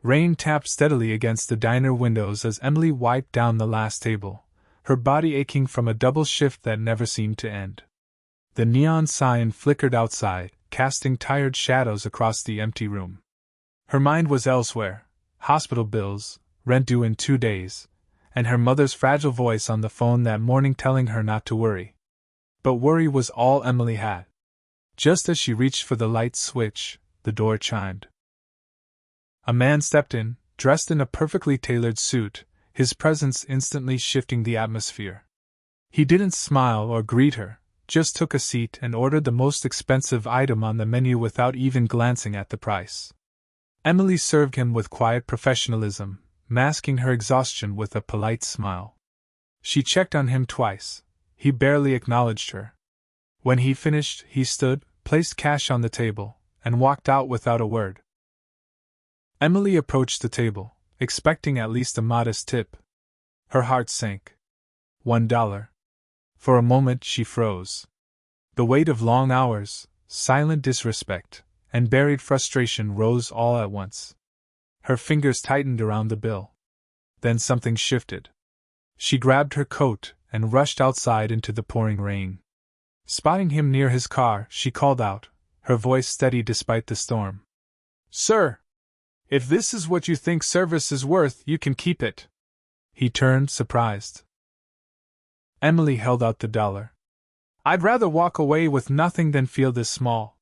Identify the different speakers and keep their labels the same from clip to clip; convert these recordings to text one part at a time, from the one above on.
Speaker 1: Rain tapped steadily against the diner windows as Emily wiped down the last table, her body aching from a double shift that never seemed to end. The neon sign flickered outside, casting tired shadows across the empty room. Her mind was elsewhere: hospital bills, rent due in 2 days, and her mother's fragile voice on the phone that morning telling her not to worry. But worry was all Emily had. Just as she reached for the light switch, the door chimed. A man stepped in, dressed in a perfectly tailored suit, his presence instantly shifting the atmosphere. He didn't smile or greet her, just took a seat and ordered the most expensive item on the menu without even glancing at the price. Emily served him with quiet professionalism, masking her exhaustion with a polite smile. She checked on him twice. He barely acknowledged her. When he finished, he stood, placed cash on the table, and walked out without a word. Emily approached the table, expecting at least a modest tip. Her heart sank. $1. For a moment she froze. The weight of long hours, silent disrespect, and buried frustration rose all at once. Her fingers tightened around the bill. Then something shifted. She grabbed her coat and rushed outside into the pouring rain. Spotting him near his car, she called out, her voice steady despite the storm. "Sir! If this is what you think service is worth, you can keep it." He turned, surprised. Emily held out the $1. "I'd rather walk away with nothing than feel this small."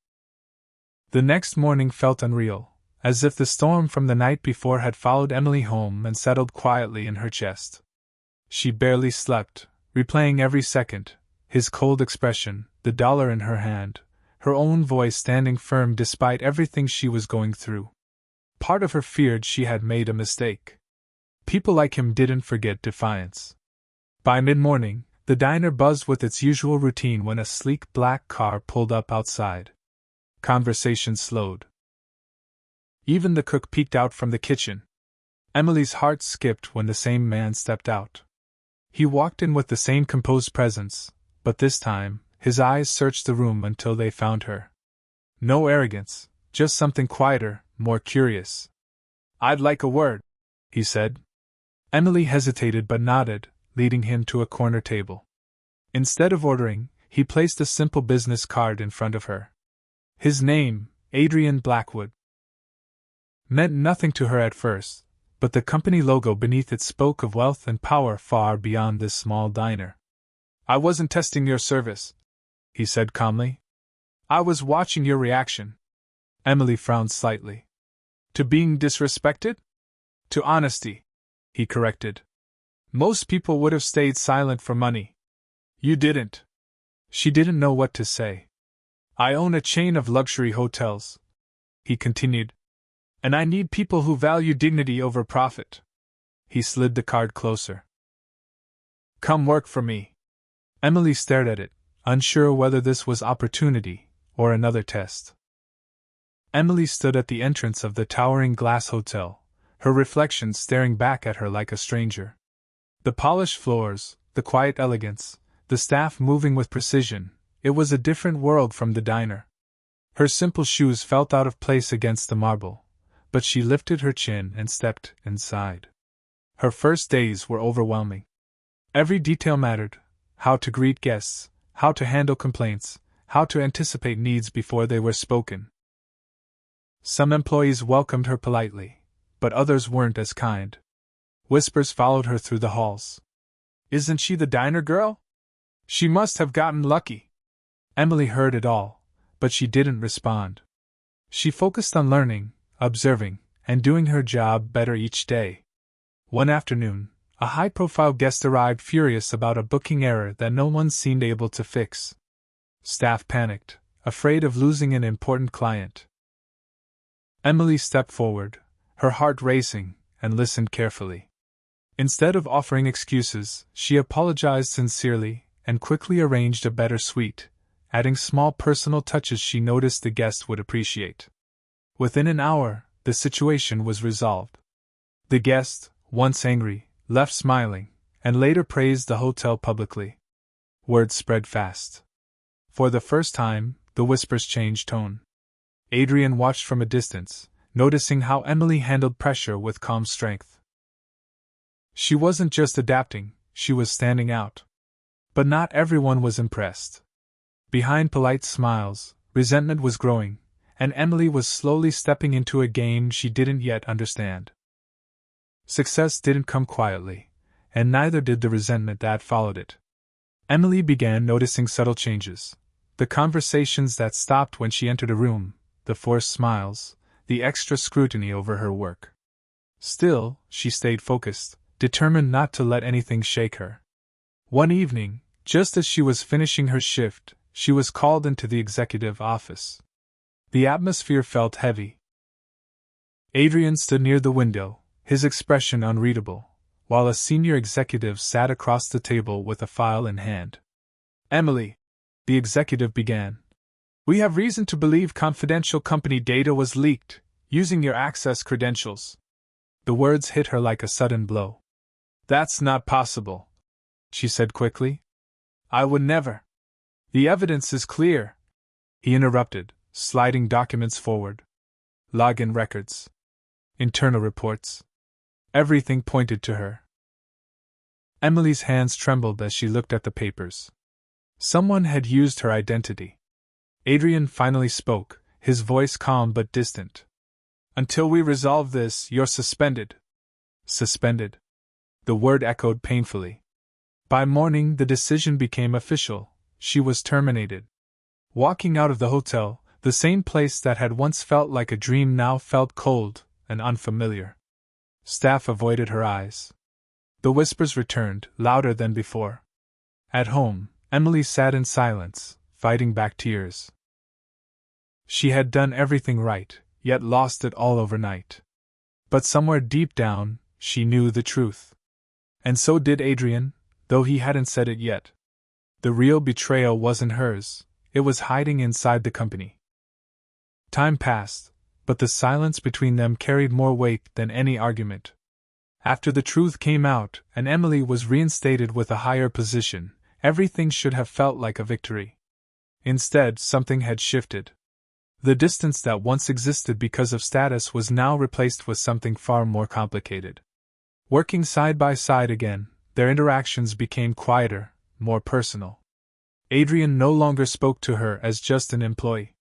Speaker 1: The next morning felt unreal, as if the storm from the night before had followed Emily home and settled quietly in her chest. She barely slept, replaying every second, his cold expression, the $1 in her hand, her own voice standing firm despite everything she was going through. Part of her feared she had made a mistake. People like him didn't forget defiance. By mid-morning, the diner buzzed with its usual routine when a sleek black car pulled up outside. Conversation slowed. Even the cook peeked out from the kitchen. Emily's heart skipped when the same man stepped out. He walked in with the same composed presence, but this time, his eyes searched the room until they found her. No arrogance, just something quieter, more curious. "I'd like a word," he said. Emily hesitated but nodded, leading him to a corner table. Instead of ordering, he placed a simple business card in front of her. His name, Adrian Blackwood, meant nothing to her at first, but the company logo beneath it spoke of wealth and power far beyond this small diner. "I wasn't testing your service," he said calmly. "I was watching your reaction." Emily frowned slightly. "To being disrespected?" "To honesty," he corrected. "Most people would have stayed silent for money. You didn't." She didn't know what to say. "I own a chain of luxury hotels," he continued, "and I need people who value dignity over profit." He slid the card closer. "Come work for me." Emily stared at it, unsure whether this was opportunity or another test. Emily stood at the entrance of the towering glass hotel, her reflection staring back at her like a stranger. The polished floors, the quiet elegance, the staff moving with precision, it was a different world from the diner. Her simple shoes felt out of place against the marble, but she lifted her chin and stepped inside. Her first days were overwhelming. Every detail mattered: how to greet guests, how to handle complaints, how to anticipate needs before they were spoken. Some employees welcomed her politely, but others weren't as kind. Whispers followed her through the halls. "Isn't she the diner girl? She must have gotten lucky." Emily heard it all, but she didn't respond. She focused on learning, observing, and doing her job better each day. One afternoon, a high-profile guest arrived furious about a booking error that no one seemed able to fix. Staff panicked, afraid of losing an important client. Emily stepped forward, her heart racing, and listened carefully. Instead of offering excuses, she apologized sincerely and quickly arranged a better suite, adding small personal touches she noticed the guest would appreciate. Within an hour, the situation was resolved. The guest, once angry, left smiling, and later praised the hotel publicly. Word spread fast. For the first time, the whispers changed tone. Adrian watched from a distance, noticing how Emily handled pressure with calm strength. She wasn't just adapting, she was standing out. But not everyone was impressed. Behind polite smiles, resentment was growing, and Emily was slowly stepping into a game she didn't yet understand. Success didn't come quietly, and neither did the resentment that followed it. Emily began noticing subtle changes. The conversations that stopped when she entered a room, the forced smiles, the extra scrutiny over her work. Still, she stayed focused, determined not to let anything shake her. One evening, just as she was finishing her shift, she was called into the executive office. The atmosphere felt heavy. Adrian stood near the window, his expression unreadable, while a senior executive sat across the table with a file in hand. "Emily," the executive began, "we have reason to believe confidential company data was leaked, using your access credentials." The words hit her like a sudden blow. "That's not possible," she said quickly. "I would never." "The evidence is clear," he interrupted, sliding documents forward. "Login records. Internal reports. Everything pointed to her." Emily's hands trembled as she looked at the papers. Someone had used her identity. Adrian finally spoke, his voice calm but distant. "Until we resolve this, you're suspended." Suspended? The word echoed painfully. By morning, the decision became official. She was terminated. Walking out of the hotel, the same place that had once felt like a dream now felt cold and unfamiliar. Staff avoided her eyes. The whispers returned, louder than before. At home, Emily sat in silence, fighting back tears. She had done everything right, yet lost it all overnight. But somewhere deep down, she knew the truth. And so did Adrian, though he hadn't said it yet. The real betrayal wasn't hers, it was hiding inside the company. Time passed, but the silence between them carried more weight than any argument. After the truth came out and Emily was reinstated with a higher position, everything should have felt like a victory. Instead, something had shifted. The distance that once existed because of status was now replaced with something far more complicated. Working side by side again, their interactions became quieter, more personal. Adrian no longer spoke to her as just an employee.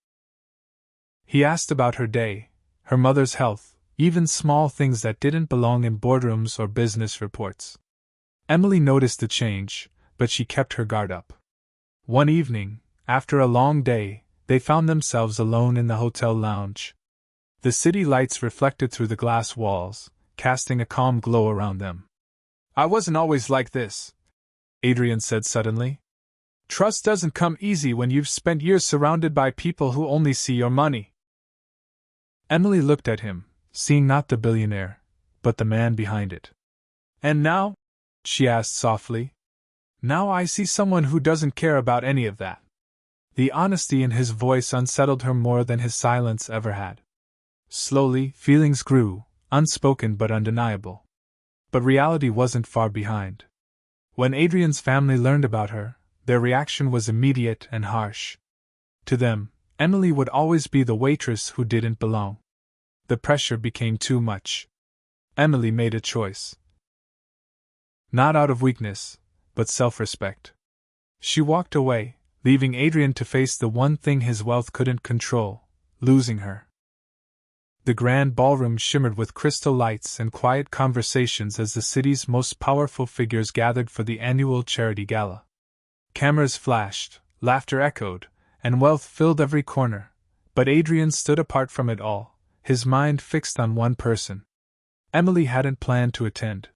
Speaker 1: He asked about her day, her mother's health, even small things that didn't belong in boardrooms or business reports. Emily noticed the change, but she kept her guard up. One evening, after a long day, they found themselves alone in the hotel lounge. The city lights reflected through the glass walls, casting a calm glow around them. "I wasn't always like this," Adrian said suddenly. "Trust doesn't come easy when you've spent years surrounded by people who only see your money." Emily looked at him, seeing not the billionaire, but the man behind it. "And now?" she asked softly. "Now I see someone who doesn't care about any of that." The honesty in his voice unsettled her more than his silence ever had. Slowly, feelings grew, unspoken but undeniable. But reality wasn't far behind. When Adrian's family learned about her, their reaction was immediate and harsh. To them, Emily would always be the waitress who didn't belong. The pressure became too much. Emily made a choice. Not out of weakness, but self-respect. She walked away, leaving Adrian to face the one thing his wealth couldn't control, losing her. The grand ballroom shimmered with crystal lights and quiet conversations as the city's most powerful figures gathered for the annual charity gala. Cameras flashed, laughter echoed, and wealth filled every corner, but Adrian stood apart from it all, his mind fixed on one person. Emily hadn't planned to attend.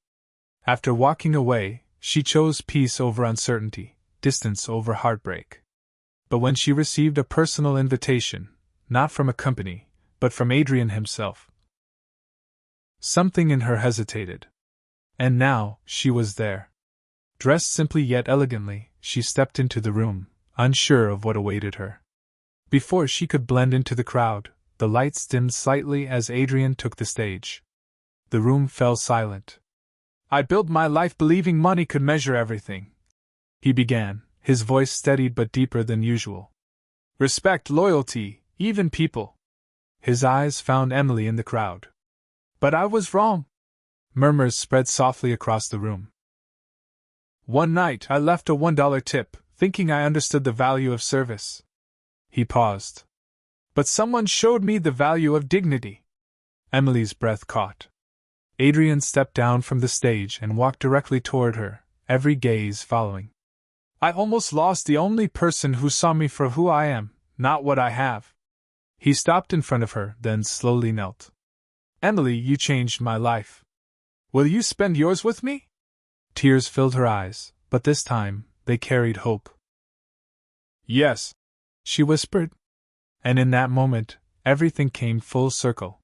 Speaker 1: After walking away, she chose peace over uncertainty, distance over heartbreak. But when she received a personal invitation, not from a company, but from Adrian himself, something in her hesitated. And now, she was there. Dressed simply yet elegantly, she stepped into the room, unsure of what awaited her. Before she could blend into the crowd, the lights dimmed slightly as Adrian took the stage. The room fell silent. "I built my life believing money could measure everything," he began, his voice steadied but deeper than usual. "Respect, loyalty, even people. His eyes found Emily in the crowd. But I was wrong. Murmurs spread softly across the room. One night I left a $1 tip, thinking I understood the value of service. He paused. But someone showed me the value of dignity. Emily's breath caught. Adrian stepped down from the stage and walked directly toward her, every gaze following. I almost lost the only person who saw me for who I am, not what I have. He stopped in front of her, then slowly knelt. Emily, you changed my life. Will you spend yours with me? Tears filled her eyes, but this time, they carried hope. Yes, she whispered. And in that moment, everything came full circle.